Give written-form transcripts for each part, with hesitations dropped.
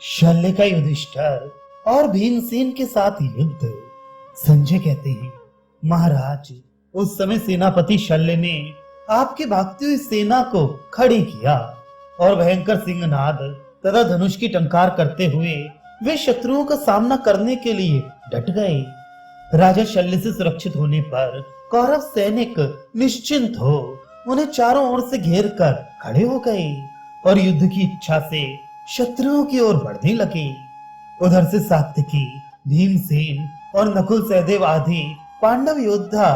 शल्य का युधिष्ठिर और भीमसेन के साथ युद्ध। संजय कहते हैं, महाराज, उस समय सेनापति शल्य ने आपकी भागती हुई सेना को खड़ी किया और भयंकर सिंहनाद तथा धनुष की टंकार करते हुए वे शत्रुओं का सामना करने के लिए डट गए। राजा शल्य से सुरक्षित होने पर कौरव सैनिक निश्चिंत हो उन्हें चारों ओर से घेर कर खड़े हो गए और युद्ध की इच्छा से शत्रुओं की ओर बढ़ने लगे। उधर से सात्विकी, भीमसेन और नकुल सहदेव आदि पांडव योद्धा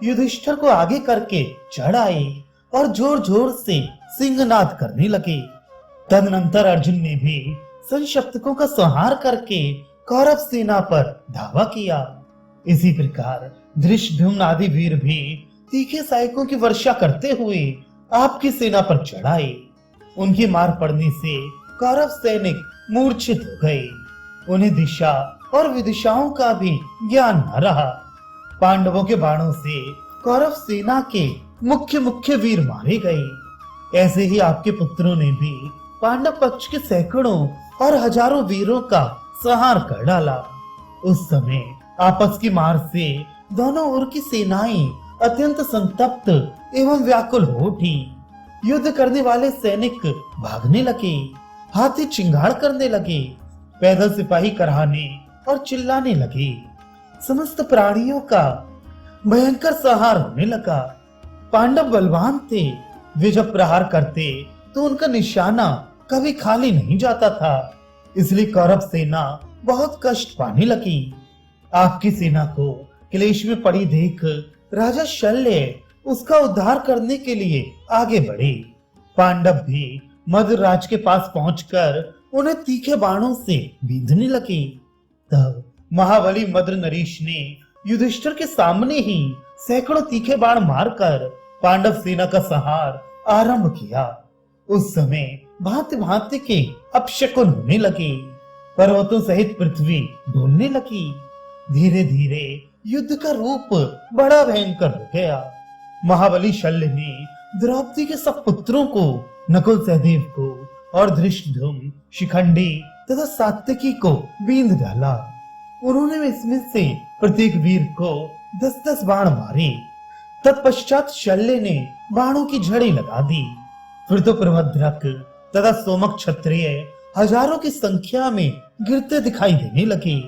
युधिष्ठिर को आगे करके चढ़ आए और जोर जोर से सिंहनाद करने लगे। तदनंतर अर्जुन ने भी संशप्तकों का संहार करके कौरव सेना पर धावा किया। इसी प्रकार धृष्टद्युम्न आदि वीर भी तीखे सहायकों की वर्षा करते हुए आपकी सेना पर चढ़ाए। उनकी मार पड़ने से कौरव सैनिक मूर्छित हो गए। उन्हें दिशा और विदिशाओं का भी ज्ञान न रहा। पांडवों के बाणों से कौरव सेना के मुख्य मुख्य वीर मारे गए। ऐसे ही आपके पुत्रों ने भी पांडव पक्ष के सैकड़ों और हजारों वीरों का संहार कर डाला। उस समय आपस की मार से दोनों ओर की सेनाएं अत्यंत संतप्त एवं व्याकुल हो उठी। युद्ध करने वाले सैनिक भागने लगे, हाथी चिंगाड़ करने लगे, पैदल सिपाही कराहने और चिल्लाने लगे। समस्त प्राणियों का भयंकर संहार होने लगा। पांडव बलवान थे, वे जब प्रहार करते तो उनका निशाना कभी खाली नहीं जाता था। इसलिए कौरव सेना बहुत कष्ट पाने लगी। आपकी सेना को क्लेश में पड़ी देख राजा शल्य उसका उद्धार करने के लिए आगे बढ़े। पांडव भी मद्रराज के पास पहुंचकर उन्हें तीखे बाणों से बींधने लगे। तब महाबली मद्र नरेश ने युधिष्ठिर के सामने ही सैकड़ों तीखे बाण मारकर पांडव सेना का संहार आरंभ किया। उस समय भांति भांति के अपशकुन होने लगे। पर्वतों सहित पृथ्वी डोलने लगी। धीरे धीरे युद्ध का रूप बड़ा भयंकर हो गया। महाबली शल्य ने द्रौपदी के सब पुत्रों को, नकुल सहदेव को और धृष्टद्युम्न, शिखंडी तथा सात्विकी को बींध डाला। उन्होंने इसमें से प्रत्येक वीर को 10-10 बाण मारे। तत्पश्चात शल्य ने बाणों की झड़ी लगा दी। फिर तो प्रभद्रक तथा सोमक क्षत्रिय हजारों की संख्या में गिरते दिखाई देने लगे।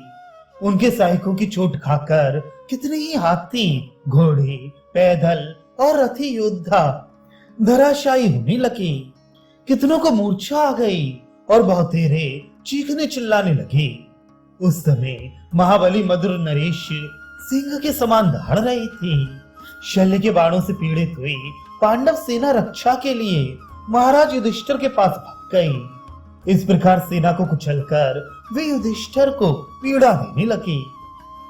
उनके सहायकों की चोट खाकर कितने ही हाथी, घोड़े, पैदल और रथी योद्धा धराशायी होने लगे। कितनों को मूर्छा आ गई और बहुतेरे चीखने चिल्लाने लगे। उस समय महाबली मद्र नरेश सिंह के समान दहाड़ रहे थे। शल्य के बाणों से पीड़ित हुई पांडव सेना रक्षा के लिए महाराज युधिष्ठिर के पास भाग गई। इस प्रकार सेना को कुचलकर वे युधिष्ठिर को पीड़ा देने लगे।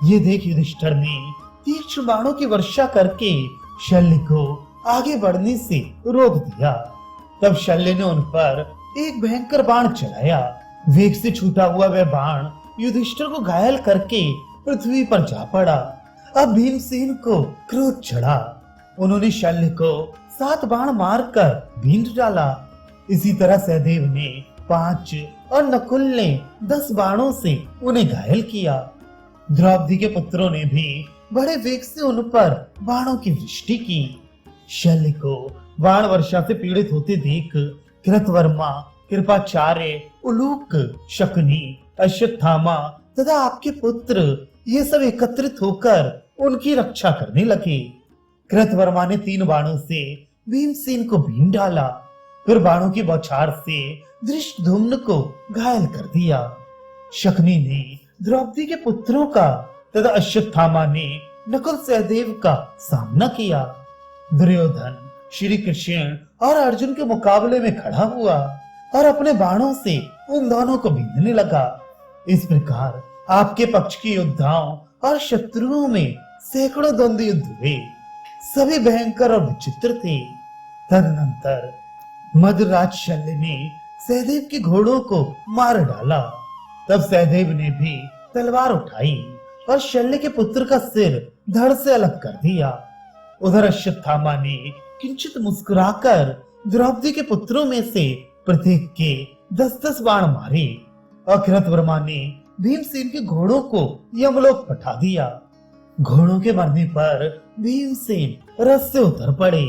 ये देख युधिष्ठिर ने तीक्ष्ण बाणों की वर्षा करके शल्य को आगे बढ़ने से रोक दिया। तब शल्य ने उन पर एक भयंकर बाण चलाया। वेग से छूटा हुआ वह बाण युधिष्ठिर को घायल करके पृथ्वी पर जा पड़ा। अब भीमसेन को क्रोध चढ़ा। उन्होंने शल्य को 7 बाण मारकर बींध डाला। इसी तरह सहदेव ने 5 और नकुल ने 10 बाणों से उन्हें घायल किया। द्रौपदी के पुत्रों ने भी बड़े वेग से उन पर बाणों की वृष्टि की। शल्य को बाण वर्षा से पीड़ित होते देख कृतवर्मा, कृपाचार्य, उलूक, शकुनी, अश्वत्थामा तथा आपके पुत्र ये सब एकत्रित होकर उनकी रक्षा करने लगे। कृतवर्मा ने 3 बाणों से भीमसेन को बींध डाला। फिर बाणों की बौछार से धृष्टद्युम्न को घायल कर दिया। शकुनी ने द्रौपदी के पुत्रों का तथा अश्वत्थामा ने नकुल सहदेव का सामना किया। दुर्योधन श्री कृष्ण और अर्जुन के मुकाबले में खड़ा हुआ और अपने बाणों से उन दोनों को बींधने लगा। इस प्रकार आपके पक्ष के योद्धाओं और शत्रुओं में सैकड़ों द्वंद्व युद्ध हुए। सभी भयंकर और विचित्र थे। तदनंतर मद्रराज शल्य ने सहदेव के घोड़ों को मार डाला। तब सहदेव ने भी तलवार उठाई और शल्य के पुत्र का सिर धड़ से अलग कर दिया। उधर अश्वत्थामा ने किंचित मुस्कुराकर द्रौपदी के पुत्रों में से प्रत्येक के 10-10 बाण मारे। और कृतवर्मा ने भीमसेन के घोड़ों को यमलोक पठा दिया। घोड़ों के मरने पर भीमसेन रथ से उतर पड़े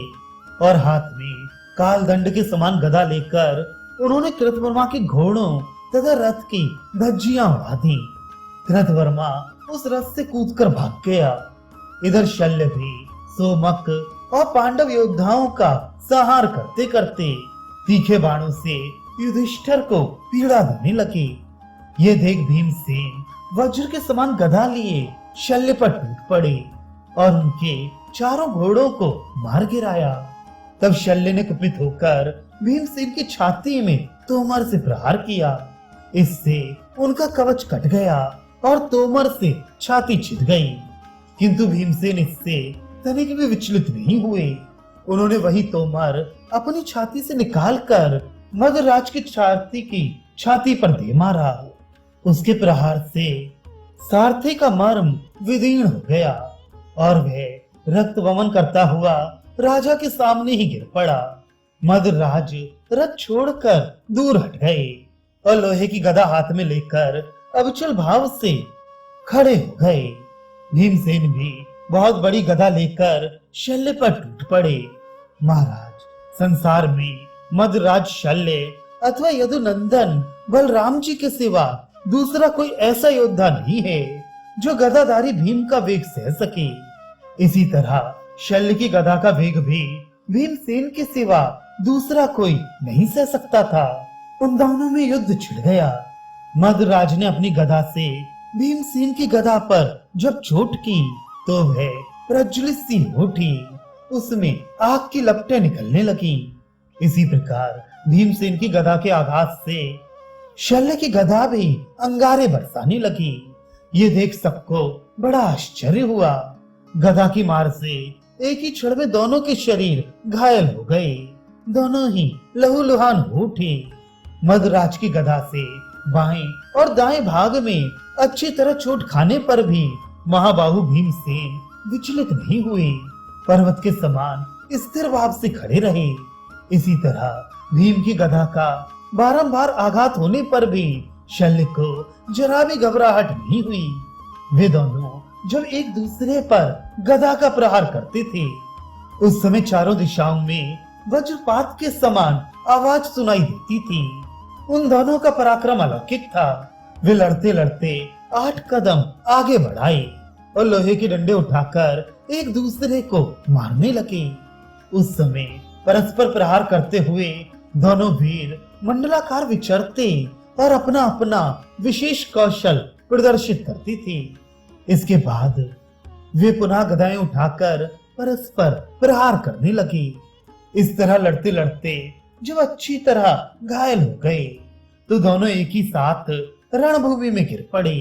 और हाथ में कालदंड के समान गदा लेकर उन्होंने कृतवर्मा के घोड़ों तथा रथ की धज्जियां उड़ा दी। कृतवर्मा उस रथ से कूदकर भाग गया। इधर शल्य भी सोमक और पांडव योद्धाओं का संहार करते करते तीखे बाणों से युधिष्ठिर को पीड़ा देने लगे। ये देख भीमसेन वज्र के समान गदा लिए शल्य पर टूट पड़े और उनके चारों घोड़ों को मार गिराया। तब शल्य ने कुपित होकर भीमसेन की छाती में तोमर से प्रहार किया। इससे उनका कवच कट गया और तोमर से छाती छिद गई, किंतु भीमसेन इससे तनिक भी विचलित नहीं हुए। उन्होंने वही तोमर अपनी छाती से निकालकर मगधराज की छाती पर दे मारा। उसके प्रहार से सारथी का मर्म विदीर्ण हो गया और वह रक्त वमन करता हुआ राजा के सामने ही गिर पड़ा। मगधराज रथ छोड़कर दूर हट गए और लोहे की गदा हाथ में लेकर अविचल भाव से खड़े हो गए। भीमसेन भी बहुत बड़ी गदा लेकर शल्य पर टूट पड़े। महाराज, संसार में मगधराज शल्य अथवा यदुनंदन बलराम जी के सिवा दूसरा कोई ऐसा योद्धा नहीं है जो गदाधारी भीम का वेग सह सके। इसी तरह शल्य की गदा का वेग भी भीमसेन के सिवा दूसरा कोई नहीं सह सकता था। उन दोनों में युद्ध छिड़ गया। मगधराज ने अपनी गदा से भीमसेन की गदा पर जब चोट की तो वह प्रज्वलित सी उठी, उसमें आग की लपटें निकलने लगी। इसी प्रकार भीमसेन की गदा के आघात से शल्य की गदा भी अंगारे बरसाने लगी। ये देख सबको बड़ा आश्चर्य हुआ। गदा की मार से एक ही क्षण में दोनों के शरीर घायल हो गए। दोनों ही लहूलुहान हो उठे। मगधराज की गदा से बाएं और दाएं भाग में अच्छी तरह चोट खाने पर भी महाबाहु भीमसेन विचलित नहीं हुए, पर्वत के समान स्थिर भाव से खड़े रहे। इसी तरह भीम की गदा का बारंबार आघात होने पर भी शल्य को जरा भी घबराहट नहीं हुई। वे दोनों जब एक दूसरे पर गदा का प्रहार करते थे उस समय चारों दिशाओं में वज्रपात के समान आवाज सुनाई देती थी। उन दोनों का पराक्रम अलौकिक था। वे लड़ते लड़ते 8 कदम आगे बढ़ाए और लोहे के डंडे उठाकर एक दूसरे को मारने लगे। उस समय परस्पर प्रहार करते हुए दोनों वीर मंडलाकार विचरते और अपना अपना विशेष कौशल प्रदर्शित करती थी। इसके बाद वे पुनः गदाएं उठाकर परस्पर प्रहार करने लगे। इस तरह लड़ते लड़ते जब अच्छी तरह घायल हो गए तो दोनों एक ही साथ रणभूमि में गिर पड़े।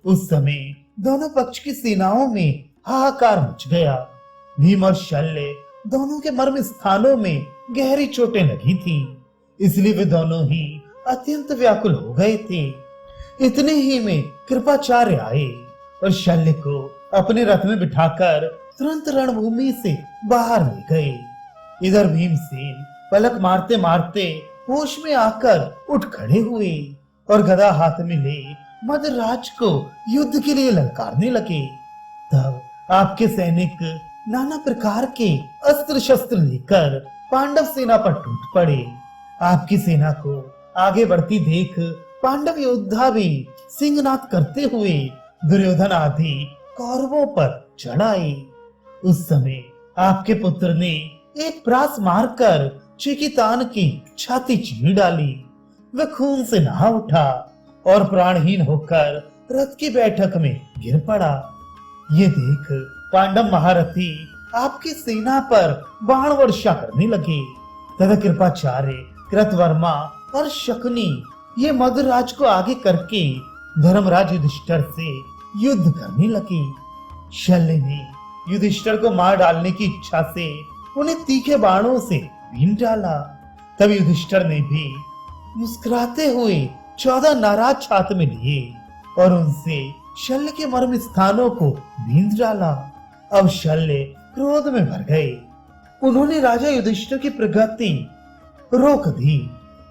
उस समय दोनों पक्ष की सेनाओं में हाहाकार मच गया। भीम और शल्य दोनों के मर्म स्थानों में गहरी चोटें लगी थी, इसलिए वे दोनों ही अत्यंत व्याकुल हो गए थे। इतने ही में कृपाचार्य आए और शल्य को अपने रथ में बिठाकर तुरंत रणभूमि से बाहर ले गए। इधर भीमसेन पलक मारते मारते होश में आकर उठ खड़े हुए और गदा हाथ में ले मगधराज को युद्ध के लिए ललकारने लगे। तब आपके सैनिक नाना प्रकार के अस्त्र शस्त्र लेकर पांडव सेना पर टूट पड़े। आपकी सेना को आगे बढ़ती देख पांडव योद्धा भी सिंहनाद करते हुए दुर्योधन आदि कौरवों पर चढ़ आए। उस समय आपके पुत्र ने एक प्रास मारकर चिकितान की छाती चीर डाली। वह खून से नहा उठा और प्राणहीन होकर रथ की बैठक में गिर पड़ा। ये देख पांडव महारथी आपकी सेना पर बाण वर्षा करने लगे तथा कृपाचार्य, कृतवर्मा और शकुनी ये मगधराज को आगे करके धर्मराज युधिष्ठिर से युद्ध करने लगे। शल्य ने युधिष्ठिर को मार डालने की इच्छा से उन्हें तीखे बाणों से बीन डाला। तब युधिष्ठिर ने भी मुस्कुराते हुए 14 नाराज छात्र में लिए और उनसे शल्य के मर्म स्थानों को बींध डाला। अब शल्य क्रोध में भर गए। उन्होंने राजा युधिष्ठिर की प्रगति रोक दी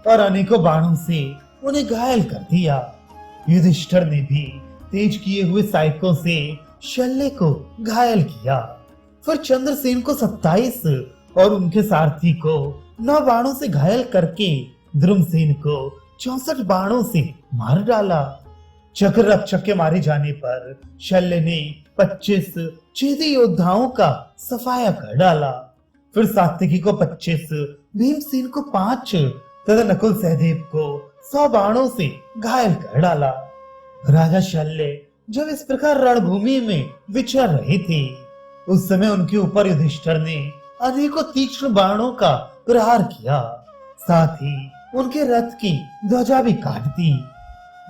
और अनेकों बाणों से उन्हें घायल कर दिया। युधिष्ठिर ने भी तेज किए हुए सायकों से शल्य को घायल किया। फिर चंद्रसेन को 27 और उनके सारथी को 9 बाणों से घायल करके द्रुमसेन को 64 बाणों से मार डाला। चक्र रक्षक के मारे जाने पर शल्य ने 25 चेदी योद्धाओं का सफाया कर डाला। फिर सात्यकी को 25, भीमसेन को 5 तथा नकुल सहदेव को 100 बाणों से घायल कर डाला। राजा शल्य जब इस प्रकार रणभूमि में विचर रहे थे, उस समय उनके ऊपर युधिष्ठिर ने अनेकों तीक्ष्ण बाणों का प्रहार किया। साथ ही उनके रथ की ध्वजा भी काट दी।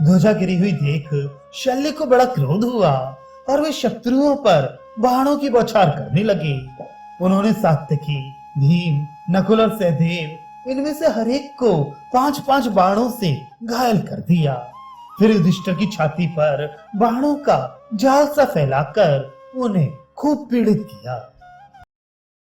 ध्वजा गिरी हुई देख शल्य को बड़ा क्रोध हुआ और वे शत्रुओं पर बाणों की बौछार करने लगे। उन्होंने सात्यकी, भीम, नकुल और सहदेव इनमें से हर एक को 5-5 बाणों से घायल कर दिया। फिर युधिष्ठिर की छाती पर बाणों का जाल सा फैलाकर उन्हें खूब पीड़ित किया।